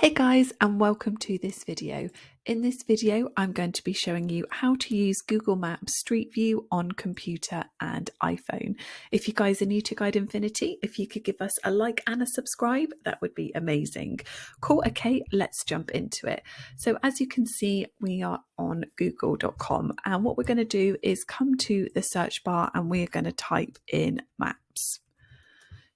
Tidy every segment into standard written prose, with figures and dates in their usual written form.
Hey guys, and welcome to this video. In this video, I'm going to be showing you how to use Google Maps Street View on computer and iPhone. If you guys are new to Guide Infinity, if you could give us a like and a subscribe, that would be amazing. Cool, okay, let's jump into it. So as you can see, we are on google.com, and what we're going to do is come to the search bar and we're going to type in maps.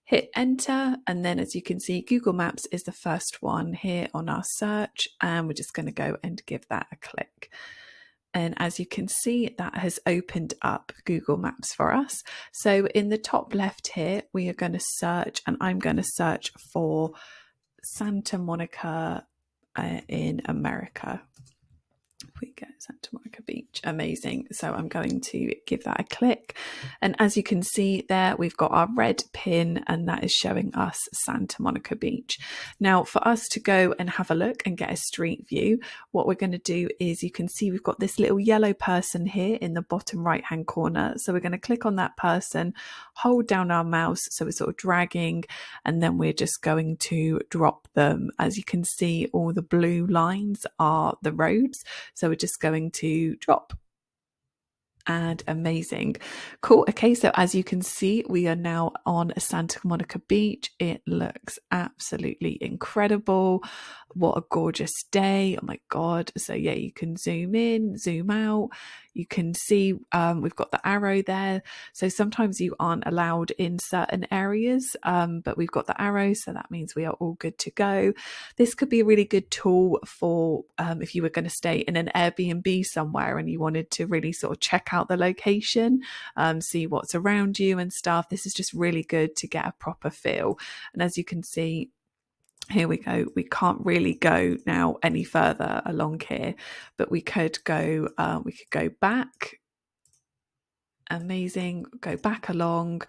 Hit enter, and then as you can see, Google Maps is the first one here on our search, and we're just going to go and give that a click. And as you can see, that has opened up Google Maps for us. So in the top left here, we are going to search, and I'm going to search for Santa Monica in America. We go Santa Monica Beach, amazing. So I'm going to give that a click, and as you can see there, we've got our red pin, and that is showing us Santa Monica Beach. Now for us to go and have a look and get a street view, what we're going to do is, you can see we've got this little yellow person here in the bottom right hand corner, so we're going to click on that person, hold down our mouse, so we're sort of dragging, and then we're just going to drop them. As you can see, all the blue lines are the roads, so we're just going to drop. And amazing. Cool. Okay, so as you can see, we are now on Santa Monica Beach. It looks absolutely incredible. What a gorgeous day. Oh my God. So yeah, you can zoom in, zoom out. You can see we've got the arrow there. So sometimes you aren't allowed in certain areas, but we've got the arrow, so that means we are all good to go. This could be a really good tool for if you were going to stay in an Airbnb somewhere and you wanted to really sort of check out the location, see what's around you and stuff. This is just really good to get a proper feel. And as you can see, here we go. We can't really go now any further along here, but we could go back. Amazing. Go back along,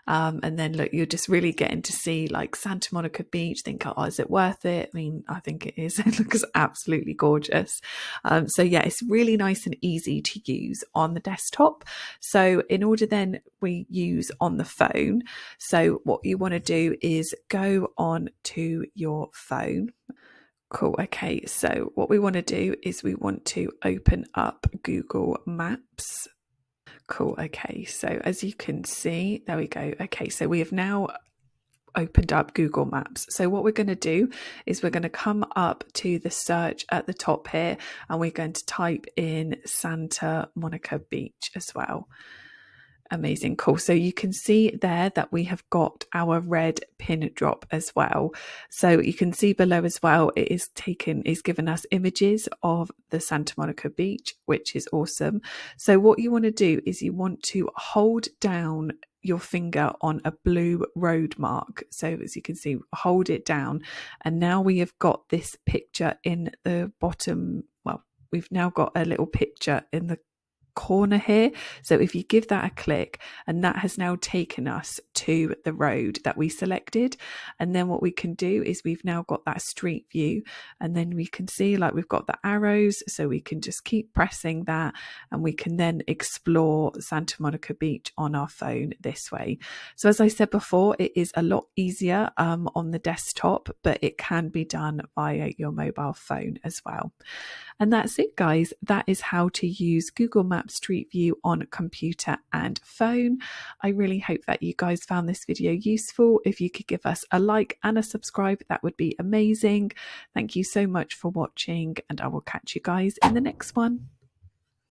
and then look, you're just really getting to see like Santa Monica Beach. Think, oh, is it worth it? I mean, I think it is. It looks absolutely gorgeous. So yeah, it's really nice and easy to use on the desktop. So in order then we use on the phone, so what you want to do is go on to your phone. Cool. Okay, so what we want to do is we want to open up Google Maps. Cool. Okay, so as you can see, there we go. Okay, so we have now opened up Google Maps. So what we're going to do is we're going to come up to the search at the top here, and we're going to type in Santa Monica Beach as well. Amazing. Cool. So you can see there that we have got our red pin drop as well. So you can see below as well, it is given us images of the Santa Monica Beach, which is awesome. So what you want to do is you want to hold down your finger on a blue road mark. So as you can see, hold it down. And now we have got this picture in the bottom. Well, we've now got a little picture in the corner here, so if you give that a click, and that has now taken us to the road that we selected, and then what we can do is we've now got that street view, and then we can see like we've got the arrows, so we can just keep pressing that, and we can then explore Santa Monica Beach on our phone this way. So as I said before, it is a lot easier on the desktop, but it can be done via your mobile phone as well. And that's it, guys. That is how to use Google Maps Street View on computer and phone. I really hope that you guys found this video useful. If you could give us a like and a subscribe, that would be amazing. Thank you so much for watching, and I will catch you guys in the next one.